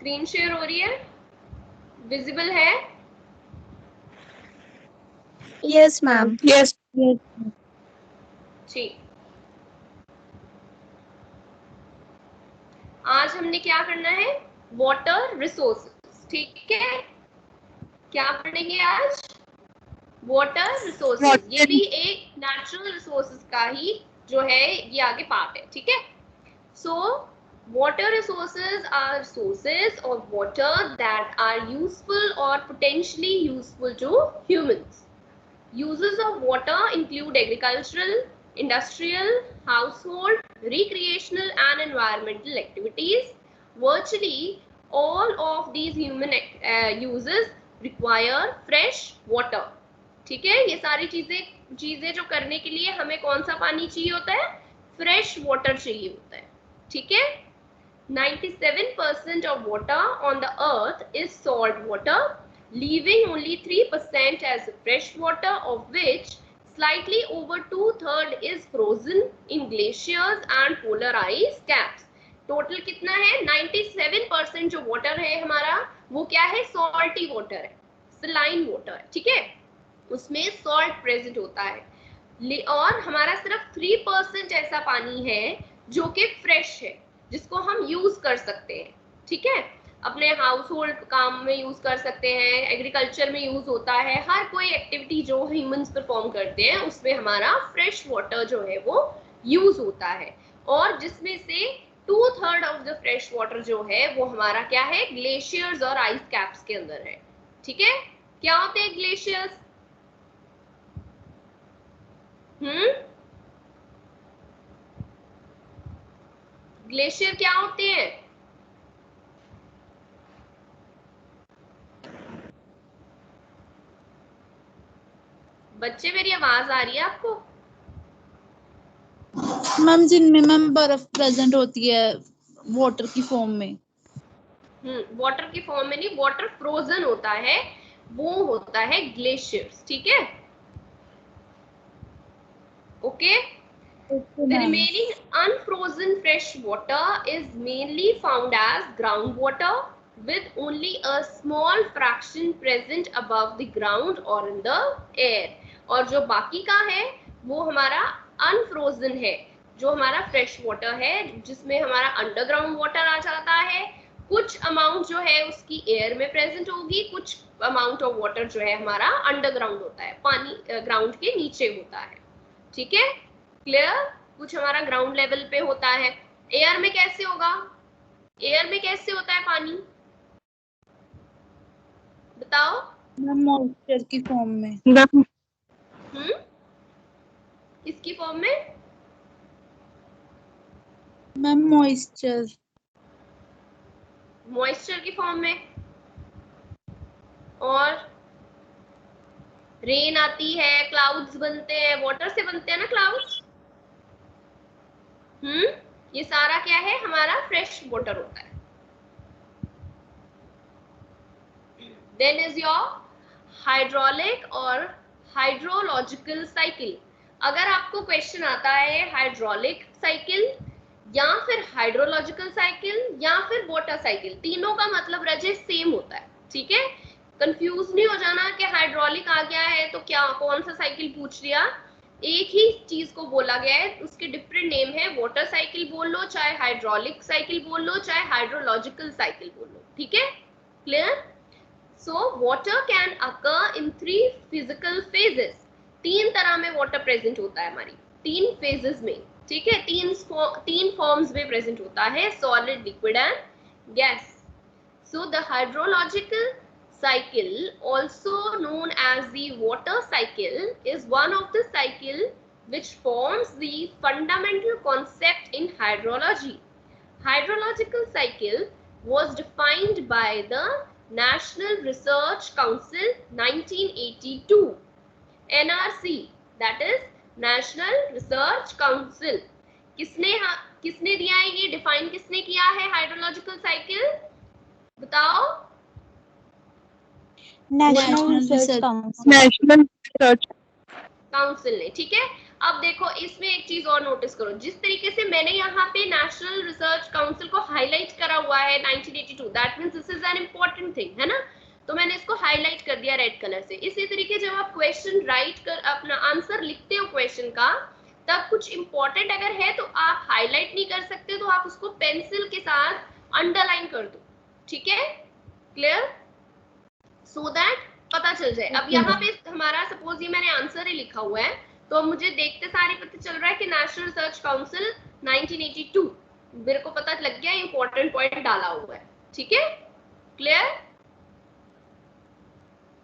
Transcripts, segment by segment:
Screen share हो रही है, विजिबल है? Yes ma'am. यस। ठीक, आज हमने क्या करना है, वाटर रिसोर्सेज, ठीक है। क्या पढ़ेंगे आज, वाटर रिसोर्सेज। ये भी एक नेचुरल रिसोर्सेज का ही जो है ये आगे पार्ट है, ठीक है। सो water resources are sources of water that are useful or potentially useful to humans. Uses of water include agricultural, industrial, household, recreational and environmental activities. Virtually all of these human uses require fresh water. ठीक है, ये सारी चीजें जो करने के लिए हमें कौन सा पानी चाहिए होता है, फ्रेश वाटर चाहिए होता है, ठीक है। 97% of water on the earth is salt water, leaving only 3% as fresh water, of which slightly over 2/3 is frozen in glaciers and polar ice caps. Total कितना है, 97% जो वाटर है हमारा वो क्या है, सॉल्टी वाटर है, सलाइन वाटर है, ठीक है, उसमें सॉल्ट प्रेजेंट होता है। और हमारा सिर्फ 3% ऐसा पानी है जो कि फ्रेश है, जिसको हम यूज कर सकते हैं, ठीक है। अपने हाउस होल्ड काम में यूज कर सकते हैं, एग्रीकल्चर में यूज होता है, हर कोई एक्टिविटी जो ह्यूमंस परफॉर्म करते हैं उसमें हमारा फ्रेश वाटर जो है वो यूज होता है। और जिसमें से 2/3 ऑफ द फ्रेश वाटर जो है वो हमारा क्या है, ग्लेशियर्स और आइस कैप्स के अंदर है, ठीक है। क्या होते हैं ग्लेशियर्स, ग्लेशियर क्या होते हैं, बच्चे मेरी आवाज आ रही है आपको? मैम जिनमें मैम बर्फ प्रेजेंट होती है वाटर की फॉर्म में। वाटर की फॉर्म में नहीं, वाटर फ्रोजन होता है, वो होता है ग्लेशियर्स, ठीक है। Okay, the remaining unfrozen fresh water is mainly found as groundwater with only a small fraction present above the ground or in the air. और जो बाकी का है वो हमारा अनफ्रोजन है, जो हमारा फ्रेश वाटर है, जिसमें हमारा अंडरग्राउंड वाटर आ जाता है, कुछ अमाउंट जो है उसकी एयर में प्रेजेंट होगी, कुछ अमाउंट ऑफ वाटर जो है हमारा अंडरग्राउंड होता है, पानी ग्राउंड के नीचे होता है, ठीक है, क्लियर। कुछ हमारा ग्राउंड लेवल पे होता है। एयर में कैसे होगा, एयर में कैसे होता है पानी, बताओ? मॉइस्चर की फॉर्म में। किसकी फॉर्म में? Ma'am moisture. मॉइस्चर की फॉर्म में। और रेन आती है, क्लाउड्स बनते हैं, वाटर से बनते हैं ना क्लाउड्स। ये सारा क्या है, हमारा फ्रेश वाटर होता है। देन इज योर हाइड्रोलिक और हाइड्रोलॉजिकल साइकिल। अगर आपको क्वेश्चन आता है हाइड्रोलिक साइकिल या फिर हाइड्रोलॉजिकल साइकिल या फिर वाटर साइकिल, तीनों का मतलब रजे सेम होता है, ठीक है। कंफ्यूज नहीं हो जाना कि हाइड्रोलिक आ गया है तो क्या कौन सा साइकिल पूछ लिया, एक ही चीज को बोला गया है, उसके डिफरेंट नेम है, वाटर साइकिल बोल लो, चाहे हाइड्रोलिक साइकिल बोल लो, चाहे हाइड्रोलॉजिकल साइकिल बोल लो, ठीक है, clear. So water can occur in 3 physical phases. 3 तरह में water present होता है हमारी 3 phases में, ठीक है, 3 forms में present होता है, solid, liquid and gas. So the hydrological cycle, also known as the water cycle, is one of the cycle which forms the fundamental concept in hydrology. Hydrological cycle was defined by the National Research Council 1982, NRC, that is National Research Council. किसने दिया है ये, define किसने किया है hydrological cycle, बताओ? National research national research council ने, ठीक है। अब देखो इसमें एक चीज और नोटिस करो, जिस तरीके से मैंने यहाँ पे नेशनल रिसर्च काउंसिल को हाईलाइट करा हुआ है 1982, that means this is an important thing, है ना, तो मैंने इसको हाईलाइट कर दिया रेड कलर से। इसी तरीके जब आप क्वेश्चन राइट कर अपना आंसर लिखते हो क्वेश्चन का, तब कुछ इंपॉर्टेंट अगर है तो आप हाईलाइट नहीं कर सकते, तो आप उसको पेंसिल के साथ अंडरलाइन कर दो, ठीक है, क्लियर, सो दैट पता चल जाए। अब यहाँ पे हमारा सपोज ये मैंने आंसर ही लिखा हुआ है, तो मुझे देखते सारे पता चल रहा है कि नेशनल रिसर्च काउंसिल 1982, मेरे को पता लग गया, इंपॉर्टेंट पॉइंट डाला हुआ है, ठीक है, क्लियर,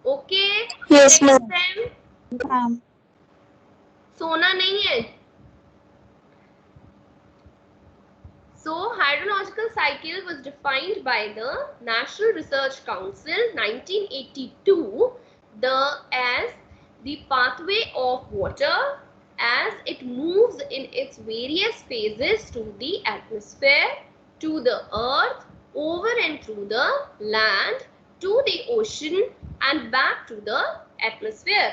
ओके, यस मैम। सोना नहीं है। So, hydrological cycle was defined by the National Research Council 1982 as the pathway of water as it moves in its various phases to the atmosphere, to the earth, over and through the land, to the ocean and back to the atmosphere.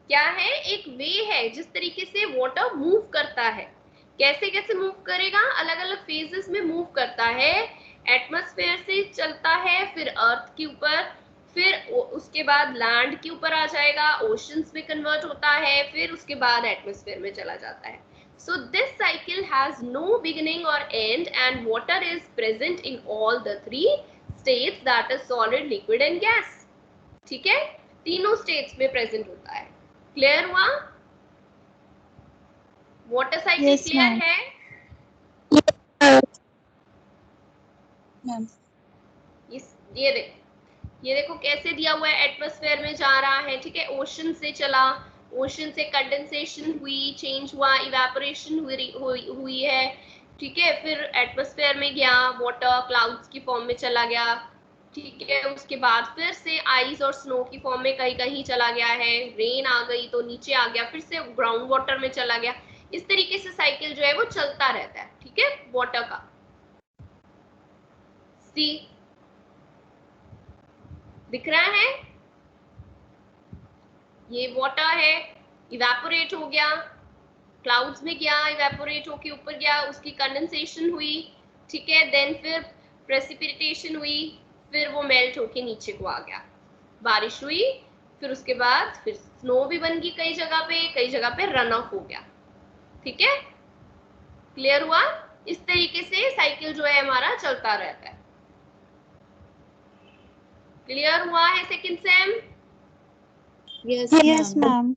क्या है, एक वे है जिस तरीके से water move करता है। कैसे कैसे मूव करेगा, अलग अलग फेजेस में मूव करता है, एटमॉस्फेयर से चलता है, फिर अर्थ के ऊपर, फिर उसके बाद लैंड के ऊपर आ जाएगा, ओशंस में कन्वर्ट होता है, फिर उसके बाद एटमॉस्फेयर में चला जाता है। So this cycle has no beginning or end and water is present in all the three states, that is solid, liquid and gas, ठीक है, तीनों स्टेट्स में प्रेजेंट होता है। क्लियर हुआ, वाटर साइकिल क्लियर है? ये देखो कैसे दिया हुआ है, एटमॉस्फेयर में जा रहा है, ठीक है, ओशन से चला, ओशन से कंडेंसेशन हुई, चेंज हुआ, इवेपोरेशन हुई है, ठीक है, फिर एटमॉस्फेयर में गया, वाटर क्लाउड्स की फॉर्म में चला गया, ठीक है, उसके बाद फिर से आइस और स्नो की फॉर्म में कहीं कहीं चला गया है, रेन आ गई तो नीचे आ गया, फिर से ग्राउंड वाटर में चला गया। इस तरीके से साइकिल जो है वो चलता रहता है, ठीक है, वाटर का। सी दिख रहा है, ये वाटर है, इवेपोरेट हो गया, क्लाउड्स में गया, इवेपोरेट होके ऊपर गया, उसकी कंडेंसेशन हुई, ठीक है, देन फिर प्रेसिपिटेशन हुई, फिर वो मेल्ट होके नीचे को आ गया, बारिश हुई, फिर उसके बाद फिर स्नो भी बन गई कई जगह पे रन ऑफ हो गया, ठीक है, क्लियर हुआ। इस तरीके से साइकिल जो है हमारा चलता रहता है। क्लियर हुआ है second same? Yes, ma'am.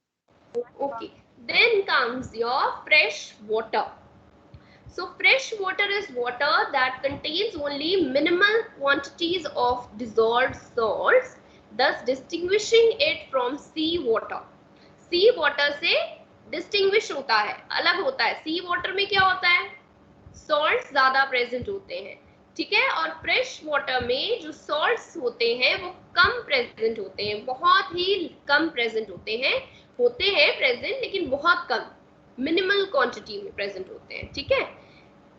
Okay, then comes your fresh water. So fresh water is water that contains only minimal quantities of dissolved salts, thus distinguishing it from sea water. Sea water से distinguish होता है, अलग होता है। Sea water में क्या होता है, salts ज्यादा present होते हैं, ठीक है, और फ्रेश वाटर में जो सॉल्ट्स होते हैं वो कम प्रेजेंट होते हैं, बहुत ही कम प्रेजेंट होते हैं प्रेजेंट, लेकिन बहुत कम, मिनिमल क्वांटिटी में प्रेजेंट होते हैं, ठीक है।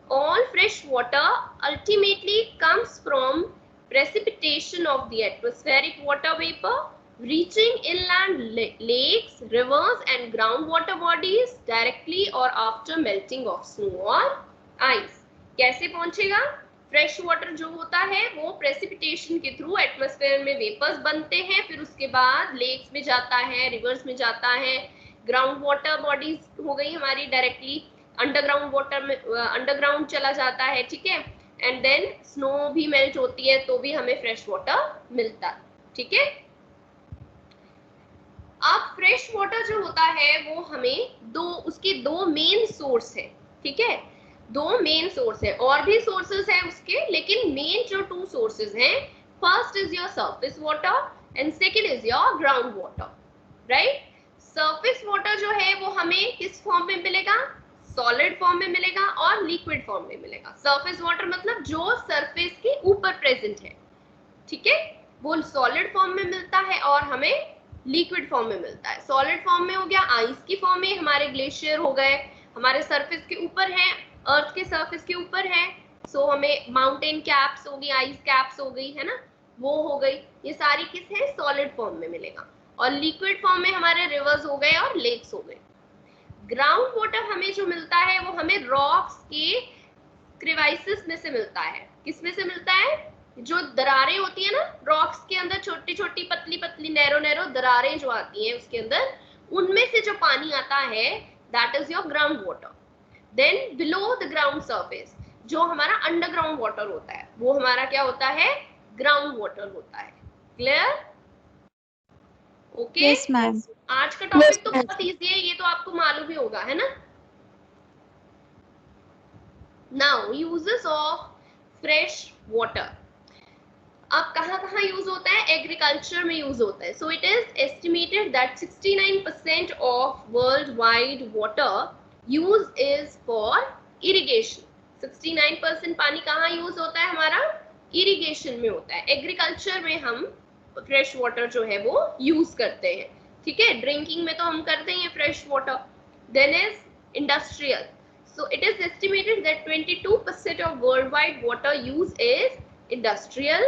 All fresh water ultimately comes from precipitation of the atmospheric water vapor reaching inland lakes, rivers and groundwater bodies directly or after melting of snow or ice. कैसे पहुंचेगा, fresh water जो होता है वो प्रेसिपिटेशन के थ्रू एटमॉस्फेयर में vapours बनते हैं, फिर उसके बाद लेक्स में जाता है, रिवर्स में जाता है, ग्राउंड वाटर बॉडीज हो गई हमारी डायरेक्टली, अंडरग्राउंड वाटर में अंडरग्राउंड चला जाता है, ठीक है, एंड देन स्नो भी मेल्ट होती है तो भी हमें फ्रेश वाटर मिलता है, ठीक है। अब फ्रेश वाटर जो होता है वो हमें उसके दो मेन सोर्स है, ठीक है, दो मेन सोर्स है, और भी सोर्सेस हैं उसके, लेकिन मेन जो टू सोर्सेस हैं, first is your surface water and second is your ground water, right. Surface water जो है वो हमें किस फॉर्म में मिलेगा, सॉलिड फॉर्म में मिलेगा और लिक्विड फॉर्म में मिलेगा। सरफेस वाटर मतलब जो सरफेस के ऊपर प्रेजेंट है, ठीक है, वो सॉलिड फॉर्म में मिलता है और हमें लिक्विड फॉर्म में मिलता है। सॉलिड फॉर्म में हो गया आइस की फॉर्म में, हमारे ग्लेशियर हो गए, हमारे सरफेस के ऊपर है, अर्थ के सरफेस के ऊपर है, सो हमें माउंटेन कैप्स हो गई, आइस कैप्स हो गई, है ना, वो हो गई, ये सारी किस है, सॉलिड फॉर्म में मिलेगा। और लिक्विड फॉर्म में हमारे रिवर्स हो गए और लेक्स हो गए। ग्राउंड वाटर हमें जो मिलता है वो हमें रॉक्स के क्रिवाइसिस में से मिलता है। किस में से मिलता है? जो दरारें होती है ना रॉक्स के अंदर, छोटी छोटी पतली पतली नैरो नैरो दरारें जो आती हैं उसके अंदर, उनमें से जो पानी आता है that is your ground water. Then below the ground surface जो हमारा अंडरग्राउंड वाटर होता है वो हमारा क्या होता है? ग्राउंड वाटर होता है। क्लियर? ओके। Yes ma'am. आज का टॉपिक तो बहुत इजी है, ये तो आपको मालूम ही होगा, है ना? Now uses of fresh water. अब कहाँ यूज होता है? एग्रीकल्चर में यूज होता है। So it is estimated that 69% of world wide water use is for irrigation. 69% पानी कहाँ यूज होता है हमारा? इरिगेशन में होता है। एग्रीकल्चर में हम फ्रेश वाटर जो है वो यूज करते हैं, ठीक है? ड्रिंकिंग में तो हम करते ही हैं fresh water. Then is industrial. So it is estimated that 22% of worldwide water use is industrial.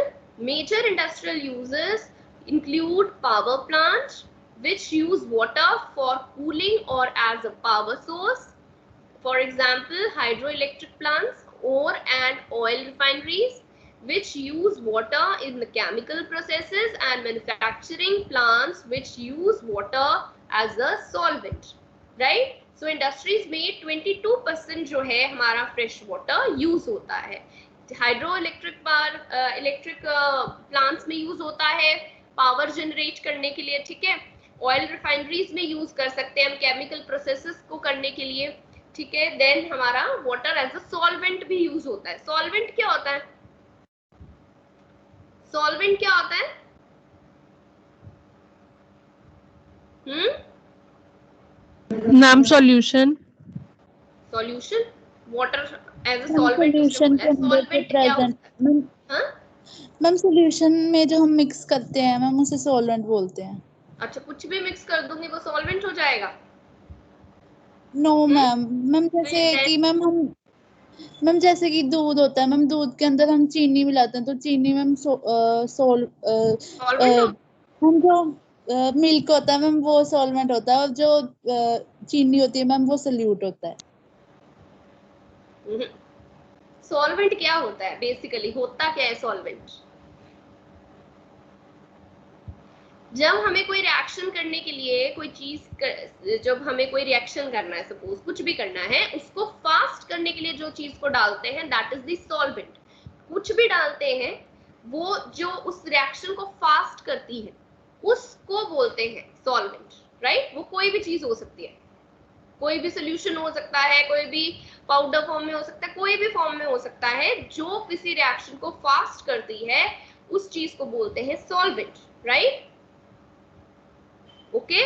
Major industrial uses include power plants, which use water for cooling or as a power source. For example, hydroelectric plants or and oil refineries, which use water in the chemical processes, and manufacturing plants which use water as a solvent. Right? So industries में 22% जो है हमारा fresh water use होता है। Hydro electric plants में use होता है power generate करने के लिए, ठीक है? ऑयल रिफाइनरीज में यूज कर सकते हैं हम केमिकल प्रोसेसेस को करने के लिए, ठीक है? देन हमारा वाटर एज अ सॉल्वेंट भी यूज होता है। सॉल्वेंट क्या होता है? सॉल्वेंट क्या होता है? नाम solution. Solution, water as a ma'am solvent उसने सॉल्यूशन बोला के है। अंदर जो सॉल्वेंट क्या प्रेजेंट होता है? मैम, हाँ? मैम सॉल्यूशन में जो हम मिक्स करते हैं मैम उसे सॉल्वेंट बोलते हैं। अच्छा, कुछ भी मिक्स कर दूंगी वो सॉल्वेंट हो जाएगा? No ma'am. मैम जैसे फिर कि मैम जैसे कि दूध होता है मैम, दूध के अंदर हम चीनी मिलाते हैं तो चीनी मैम सॉल्वेंट हो? हम जो मिल्क होता है मैम वो सॉल्वेंट होता है, और जो चीनी होती है मैम वो सल्यूट होता है। सॉल्वेंट क्या होता है? बेसिकली होता क्या है सॉल्वेंट? जब हमें कोई रिएक्शन करने के लिए कोई चीज जब हमें कोई रिएक्शन करना है, सपोज कुछ भी करना है, उसको फास्ट करने के लिए जो चीज को डालते हैं दैट इज द सॉल्वेंट। कुछ भी डालते हैं वो जो उस रिएक्शन को फास्ट करती है उसको बोलते हैं सॉल्वेंट, राइट? वो कोई भी चीज हो सकती है, कोई भी सोल्यूशन हो सकता है, कोई भी पाउडर फॉर्म में हो सकता है, कोई भी फॉर्म में हो सकता है, जो किसी रिएक्शन को फास्ट करती है उस चीज को बोलते हैं solvent, right? Okay.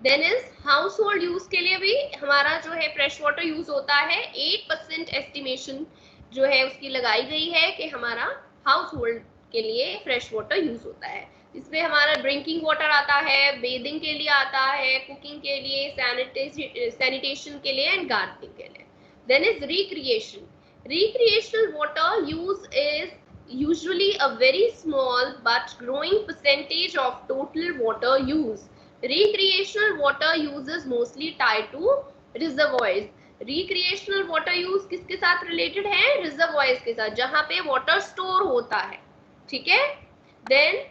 Then is house hold use के लिए भी हमारा जो है फ्रेश वाटर यूज होता है। 8% एस्टिमेशन जो है उसकी लगाई गई है कि हमारा हाउस होल्ड के लिए फ्रेश वाटर यूज होता है। इसमें हमारा ड्रिंकिंग वाटर आता है, बेदिंग के लिए आता है, कुकिंग के लिए, सैनिटेशन के लिए एंड गार्डनिंग के लिए। Then is recreation. Recreational water use is usually a very small but growing percentage of total water use. Recreational water use is mostly tied to reservoirs. Recreational water use किसके साथ related है? Reservoirs के साथ, जहाँ पे water store होता है, ठीक है? Then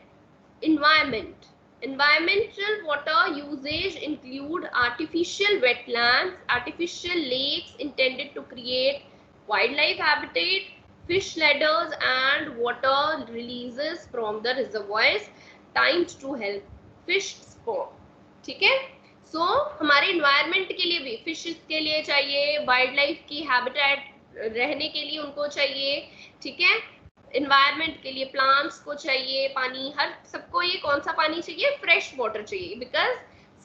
environment. Environmental water usage include artificial wetlands, artificial lakes intended to create wildlife habitat, fish ladders and water releases from the reservoirs timed to help fish spawn. ठीक है? सो हमारे इन्वायरमेंट के लिए भी, फिशेस के लिए चाहिए, वाइल्ड लाइफ की हैबिटेट रहने के लिए उनको चाहिए, ठीक है? इन्वायरमेंट के लिए प्लांट्स को चाहिए पानी, हर सबको ये कौन सा पानी चाहिए? फ्रेश वाटर चाहिए, बिकॉज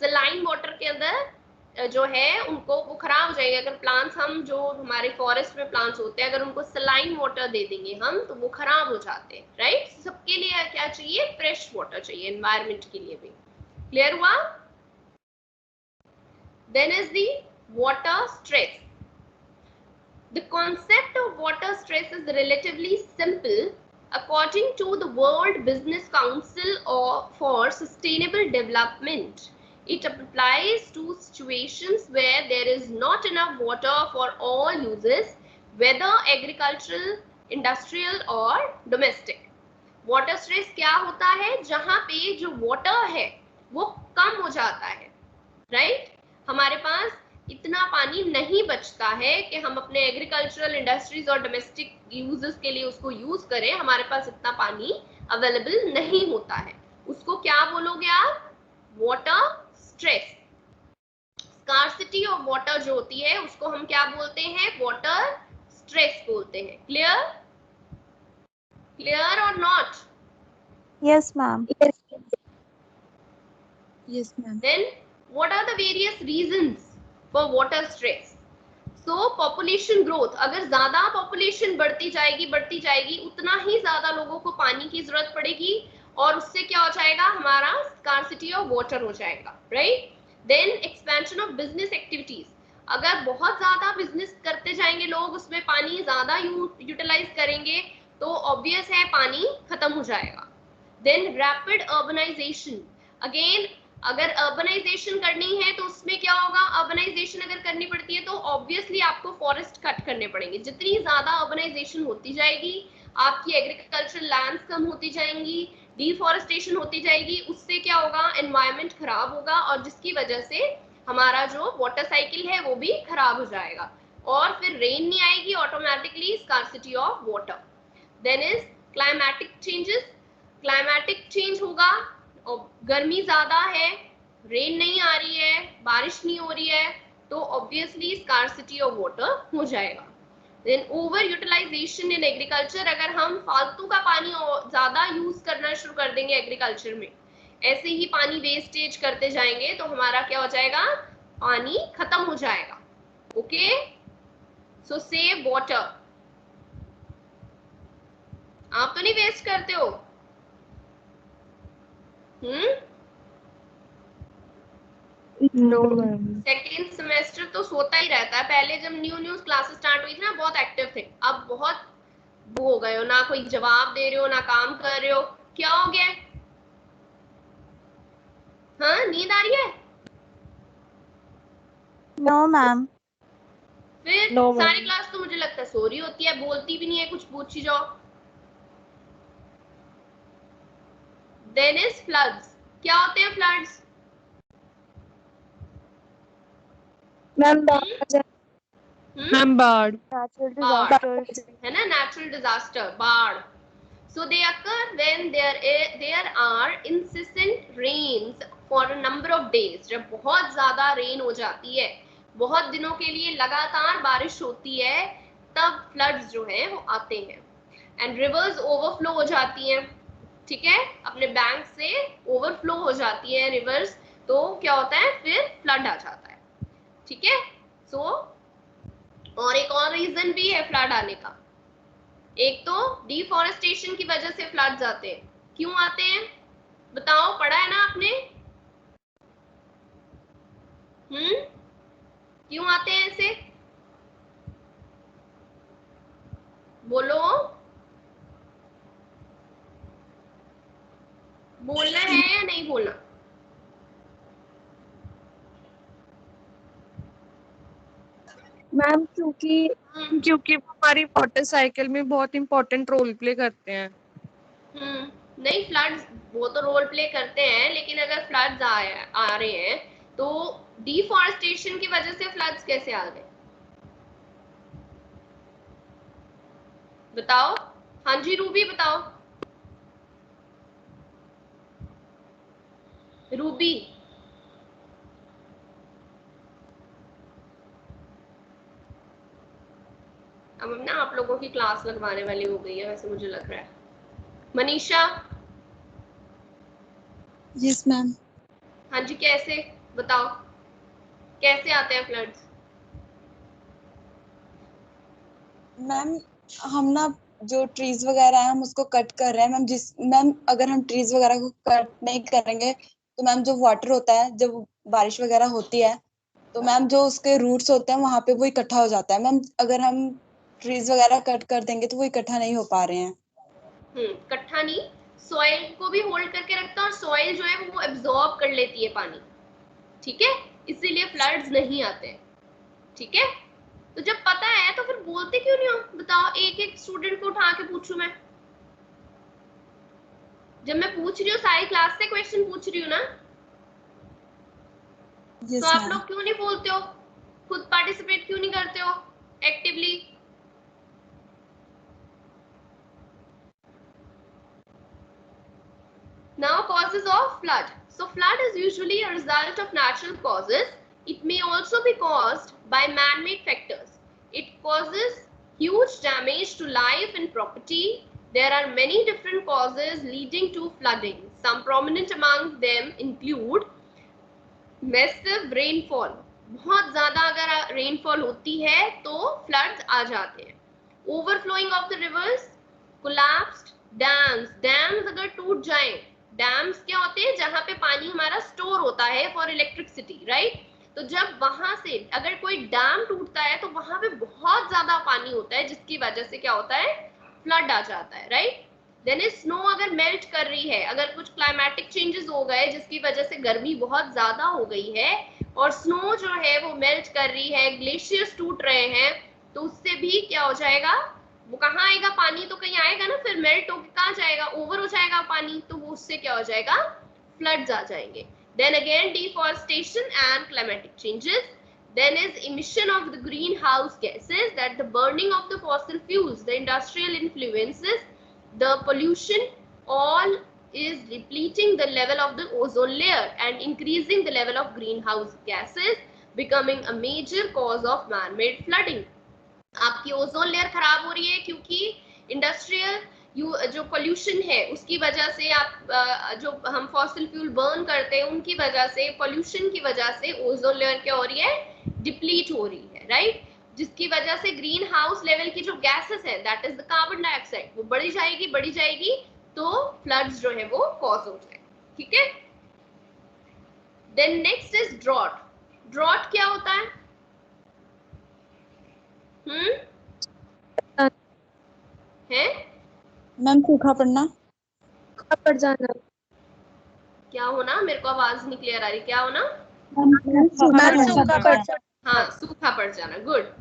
सलाइन वाटर के अंदर जो है उनको वो खराब हो जाएगा। अगर प्लांट्स, हम जो हमारे फॉरेस्ट में प्लांट्स होते हैं, अगर उनको सलाइन वाटर दे देंगे हम तो वो खराब हो जाते हैं, राइट? सबके लिए क्या चाहिए? फ्रेश वाटर चाहिए, एनवायरमेंट के लिए भी। क्लियर हुआ? Then is the water stress. The concept of water stress is relatively simple According to the World Business Council for Sustainable Development, it applies to situations where there is not enough water for all uses, whether agricultural, industrial or domestic. Water stress क्या होता है? जहां पे जो water है वो कम हो जाता है, राइट? हमारे पास इतना पानी नहीं बचता है कि हम अपने एग्रीकल्चरल, इंडस्ट्रीज और डोमेस्टिक यूजेस के लिए उसको यूज करें, हमारे पास इतना पानी अवेलेबल नहीं होता है, उसको क्या बोलोगे आप? Water stress. Scarcity of water जो होती है उसको हम क्या बोलते हैं? वाटर स्ट्रेस बोलते हैं। Clear? Clear or not? Yes, ma'am. Yes, ma'am. Then what are the various reasons for water stress? So population growth, अगर ज्यादा population बढ़ती जाएगी उतना ही ज्यादा लोगों को पानी की जरूरत पड़ेगी और उससे क्या हो जाएगा? हमारा scarcity of water हो जाएगा, right? Then expansion of business activities, अगर बहुत ज्यादा बिजनेस करते जाएंगे लोग, उसमें पानी ज्यादा यूटिलाइज करेंगे तो ऑब्वियस है पानी खत्म हो जाएगा। देन रैपिड अर्बनाइजेशन, अगेन अगर अर्बनाइजेशन करनी है तो उसमें क्या होगा? अर्बनाइजेशन अगर करनी पड़ती है तो ऑब्वियसली आपको फॉरेस्ट कट करने पड़ेंगे। जितनी ज्यादा अर्बनाइजेशन होती जाएगी, आपकी एग्रीकल्चरल लैंड्स कम होती जाएंगी, डिफॉरेस्टेशन होती जाएगी, उससे क्या होगा? एनवायरमेंट खराब होगा और जिसकी वजह से हमारा जो वाटर साइकिल है वो भी खराब हो जाएगा और फिर रेन नहीं आएगी, automatically scarcity of water. Then is climatic changes, climatic change होगा और गर्मी ज्यादा है, रेन नहीं आ रही है, बारिश नहीं हो रही है, तो ऑब्वियसली स्कार्सिटी ऑफ वाटर हो जाएगा। Then over utilization in agriculture, अगर हम फालतू का पानी ज्यादा यूज करना शुरू कर देंगे एग्रीकल्चर में, ऐसे ही पानी वेस्टेज करते जाएंगे तो हमारा क्या हो जाएगा? पानी खत्म हो जाएगा। ओके, सो सेव वाटर। आप तो नहीं वेस्ट करते हो? No, ma'am. सेकेंड सेमेस्टर तो सोता ही रहता है। पहले जब न्यू क्लासेस स्टार्ट हुई थी ना, बहुत एक्टिव थे, अब बहुत वो हो गए हो, ना कोई जवाब दे रहे हो ना काम कर रहे हो, क्या हो गया? हाँ, नींद आ रही है? No, ma'am. फिर No, ma'am. सारी क्लास तो मुझे लगता है सो रही होती है, बोलती भी नहीं है, कुछ पूछ ही जाओ। देन इज फ्लड्स, क्या होते हैं फ्लड्स? Ma'am, Bard. Natural बाढ़ disasters. है ना, नेचुरल डिजास्टर, बाढ़। So they occur when there are incessant rains for a number of days, जब बहुत ज्यादा रेन हो जाती है, बहुत दिनों के लिए लगातार बारिश होती है, तब फ्लड्स जो है वो आते हैं। एंड रिवर्स ओवरफ्लो हो जाती हैं, ठीक है, अपने बैंक से ओवरफ्लो हो जाती है रिवर्स, तो क्या होता है? फिर फ्लड आ जाता है, ठीक है। सो और एक और रीजन भी है फ्लड आने का, एक तो डिफॉरेस्टेशन की वजह से फ्लड्स आते हैं। क्यों आते हैं बताओ? पढ़ा है ना आपने? क्यों आते हैं ऐसे? बोलो, बोलना है या नहीं बोलना? मैम क्योंकि वो हमारी वाटर साइकिल में बहुत इम्पोर्टेंट रोल प्ले करते हैं। नहीं, फ्लड्स वो तो रोल प्ले करते हैं, लेकिन अगर फ्लड्स आ रहे हैं तो डिफॉरेस्टेशन की वजह से फ्लड्स कैसे आ गए? बताओ। हाँ जी रूबी, बताओ। रूबी, अब ना आप लोगों की क्लास लगवाने वाली हो गई है वैसे मुझे लग रहा है। मनीषा। Yes ma'am. हाँ जी, कैसे बताओ, कैसे आते हैं फ्लड्स? मैम हम ना जो ट्रीज वगैरह है हम उसको कट कर रहे हैं मैम अगर हम ट्रीज वगैरह को कट नहीं करेंगे तो मैम जो वाटर होता है जब बारिश वगैरह होती है तो मैम जो उसके रूट्स होते हैं वहां पे वो इकट्ठा हो जाता है। मैम अगर हम ट्रीज वगैरह कट कर देंगे तो वो इकट्ठा नहीं हो पा रहे हैं। इकट्ठा नहीं, सॉइल को भी होल्ड करके रखता है और सॉइल जो है वो एब्जॉर्ब कर लेती है पानी, ठीक है, इसीलिए फ्लड्स नहीं आते हैं, ठीक है। तो जब पता है तो फिर बोलते क्यों नहीं हो, बताओ, एक एक स्टूडेंट को उठा के पूछूं मैं, जब मैं पूछ रही हूँ सारी क्लास से क्वेश्चन पूछ रही हूँ ना, तो आप लोग क्यों नहीं बोलते हो, खुद पार्टिसिपेट क्यों नहीं करते हो actively? Now, causes of flood. So flood is usually a result of natural causes. It may also be caused by man-made factors. It causes huge damage to life and property. There are many different causes leading to flooding. Some prominent among them include massive rainfall. बहुत ज़्यादा अगर rainfall होती है तो floods आ जाते हैं. Overflowing of the rivers, collapsed dams. Dams अगर टूट जाएं, डैम्स क्या होते हैं, जहां पे पानी हमारा स्टोर होता है फॉर इलेक्ट्रिसिटी, राइट। तो जब वहां से अगर कोई डैम टूटता है तो वहां पे बहुत ज्यादा पानी होता है, जिसकी वजह से क्या होता है, फ्लड आ जाता है, राइट। देन स्नो अगर मेल्ट कर रही है, अगर कुछ क्लाइमेटिक चेंजेस हो गए जिसकी वजह से गर्मी बहुत ज्यादा हो गई है और स्नो जो है वो मेल्ट कर रही है, ग्लेशियर्स टूट रहे हैं, तो उससे भी क्या हो जाएगा, वो कहाँ आएगा, पानी तो कहीं आएगा ना, फिर मेल्ट होकर कहाँ जाएगा, ओवर हो जाएगा पानी, तो वो उससे क्या हो जाएगा, फ्लड्स आ जाएंगे। Then again deforestation and climatic changes, then is emission of the greenhouse gases, that the burning of the fossil fuels, the industrial influences, the pollution, all is depleting the level of the ozone layer and increasing the level of greenhouse gases, becoming a major cause of man-made flooding. आपकी ozone layer खराब हो रही है क्योंकि industrial जो pollution है उसकी वजह से, आप जो हम फॉसिल फ्यूल बर्न करते हैं उनकी वजह से, पोल्यूशन की वजह से ओजोन लेयर क्या हो रही है, डिप्लीट हो रही है, राइट। जिसकी वजह से ग्रीन हाउस लेवल की जो गैसेस है, that is the carbon dioxide, वो बढ़ी जाएगी तो फ्लड्स जो है वो कॉज हो जाएगा, ठीक है। Then next is drought. Drought क्या होता है? है मैम सूखा पड़ना, सूखा पड़ जाना, क्या होना, मेरे को आवाज नहीं क्लियर आ रही, क्या होना? सूखा पड़ जाना, हाँ, सूखा पड़ जाना, गुड।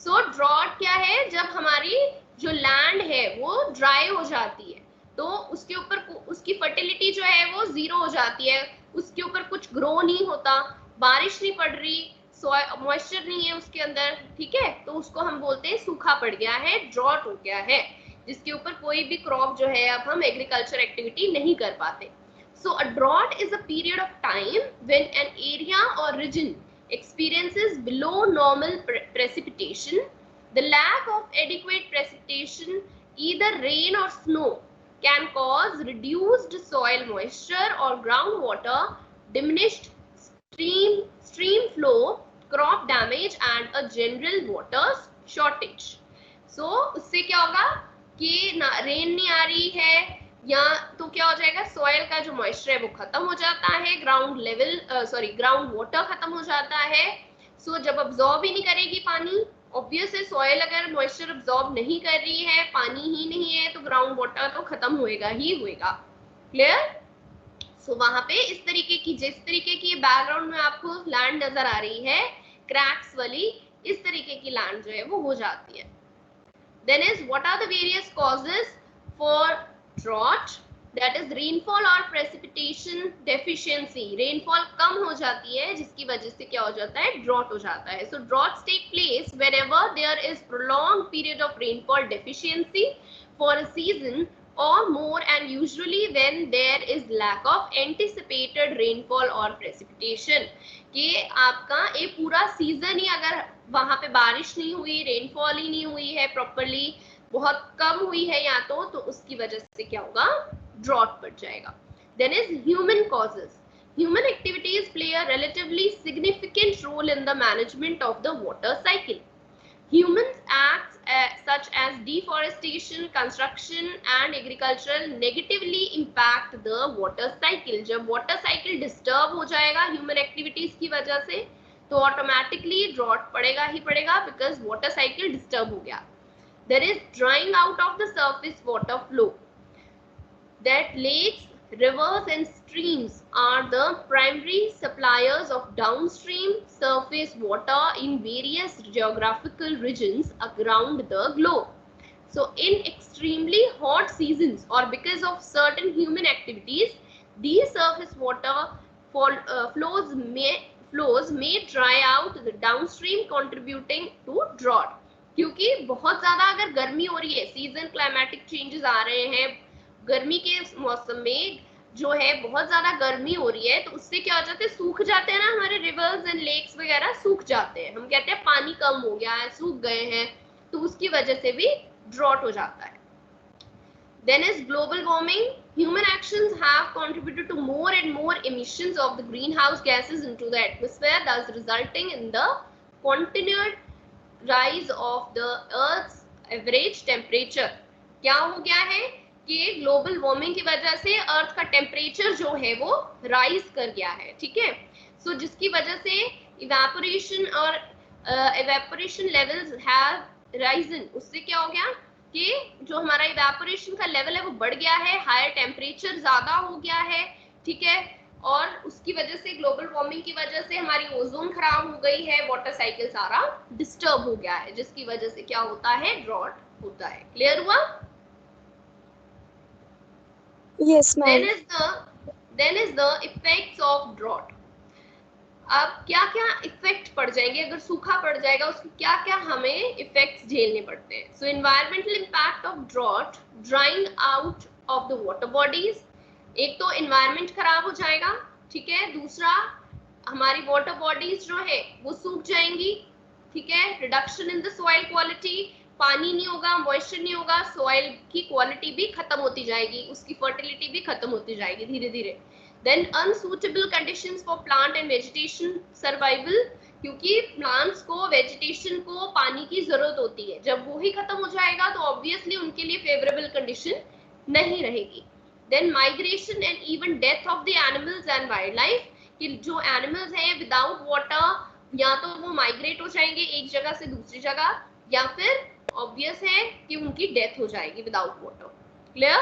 सो ड्रॉट क्या है, जब हमारी जो लैंड है वो ड्राई हो जाती है तो उसके ऊपर उसकी फर्टिलिटी जो है वो जीरो हो जाती है, उसके ऊपर कुछ ग्रो नहीं होता, बारिश नहीं पड़ रही, मॉइस्चर नहीं है उसके अंदर, ठीक है, तो उसको हम बोलते हैं सूखा पड़ गया है, ड्रॉट हो गया है, जिसके ऊपर कोई भी क्रॉप जो है अब हम एग्रीकल्चर एक्टिविटी नहीं कर पाते। So a drought is a period of time when an area और region experiences below normal precipitation. The lack of adequate precipitation, either rain or snow, can cause reduced soil moisture or groundwater, diminished stream flow, crop damage and a general water shortage. So उससे क्या होगा कि rain नहीं आ रही है या तो क्या हो जाएगा, सॉइल का जो मॉइस्चर है वो खत्म हो जाता है, ग्राउंड वाटर खत्म हो जाता है। सो जब अब्जॉर्ब ही नहीं करेगी पानी, ऑब्वियस है सॉइल अगर मॉइस्चर अब्जॉर्ब नहीं कर रही है, पानी ही नहीं है, तो ग्राउंड वाटर तो खत्म होएगा ही होएगा, क्लियर। सो वहां पे इस तरीके की, जिस तरीके की बैकग्राउंड में आपको लैंड नजर आ रही है क्रैक्स वाली, इस तरीके की लैंड जो है वो हो जाती है। Then is what are the various causes for drought, that is rainfall or precipitation deficiency. rainfall कम हो जाती है जिसकी वजह से क्या हो जाता है, ड्रॉट हो जाता है। so droughts take place whenever there is prolonged period of rainfall deficiency for a season or more, and usually when there is lack of anticipated rainfall or precipitation. कि आपका एक पूरा सीजन ही अगर वहां पे बारिश नहीं हुई, रेनफॉल ही नहीं हुई है प्रॉपरली, बहुत कम हुई है या तो उसकी वजह से क्या होगा, ड्रॉट पड़ जाएगा। Then is human causes. Human activities play a relatively significant role in the management of the water cycle. Humans acts such as deforestation, construction and agriculture negatively impact the water cycle. जब water cycle disturb हो जाएगा human activities की वजह से, तो automatically drought पड़ेगा ही पड़ेगा, because water cycle disturb हो गया। There is drying out of the surface water flow. that lakes, rivers and streams are the primary suppliers of downstream surface water in various geographical regions around the globe. So in extremely hot seasons or because of certain human activities, these surface water flows may dry out the downstream, contributing to drought. क्योंकि बहुत ज्यादा अगर गर्मी हो रही है, season climatic changes आ रहे हैं, गर्मी के मौसम में जो है बहुत ज्यादा गर्मी हो रही है, तो उससे क्या हो जाता है, सूख जाते हैं ना हमारे रिवर्स एंड लेक्स वगैरह, सूख जाते हैं, हम कहते हैं पानी कम हो गया है, सूख गए हैं, तो उसकी वजह से भी ड्रॉट हो जाता है. Then is global warming. Human actions have contributed to more and more emissions of the greenhouse gases into the atmosphere, thus resulting in the continued rise of the Earth's average temperature. क्या हो गया है कि global warming की वजह से अर्थ का temperature जो है वो राइज कर गया है, ठीक है. सो जिसकी वजह से इवेपोरेशन और इवेपोरेशन लेवल्स हैव राइजन. उससे क्या हो गया कि जो हमारा इवेपोरेशन का लेवल है वो बढ़ गया है, हायर टेम्परेचर ज्यादा हो गया है, ठीक है. और उसकी वजह से ग्लोबल वार्मिंग की वजह से हमारी ओजोन खराब हो गई है, वाटर साइकिल सारा डिस्टर्ब हो गया है, जिसकी वजह से क्या होता है, ड्रॉट होता है. क्लियर हुआ? Yes, ma'am. Then is the effects of drought. अब क्या क्या इफेक्ट पड़ जाएंगे अगर सूखा पड़ जाएगा, उसके क्या क्या हमें इफेक्ट्स झेलने पड़ते हैं. So environmental impact of drought, drying out of the water bodies. एक तो एनवायरमेंट खराब हो जाएगा, ठीक है. दूसरा हमारी वाटर बॉडीज जो है वो सूख जाएंगी, ठीक है. Reduction in the soil quality, पानी नहीं होगा, मॉइस्चर नहीं होगा, सॉइल की क्वालिटी भी खत्म होती जाएगी, उसकी फर्टिलिटी भी खत्म होती जाएगी धीरे धीरे. Then unsuitable conditions for plant and vegetation survival, क्योंकि plants को, vegetation को पानी की जरूरत होती है. जब वो ही खत्म हो जाएगा तो obviously उनके लिए favorable condition नहीं रहेगी. Then migration and even death of the animals and wildlife, कि जो animals हैं without water या तो वो migrate हो जाएंगे एक जगह से दूसरी जगह, या फिर obvious है कि उनकी death हो जाएगी without water. Clear?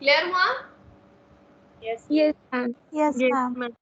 Clear हुआ? Yes. Yes, Yes, ma'am. ma'am.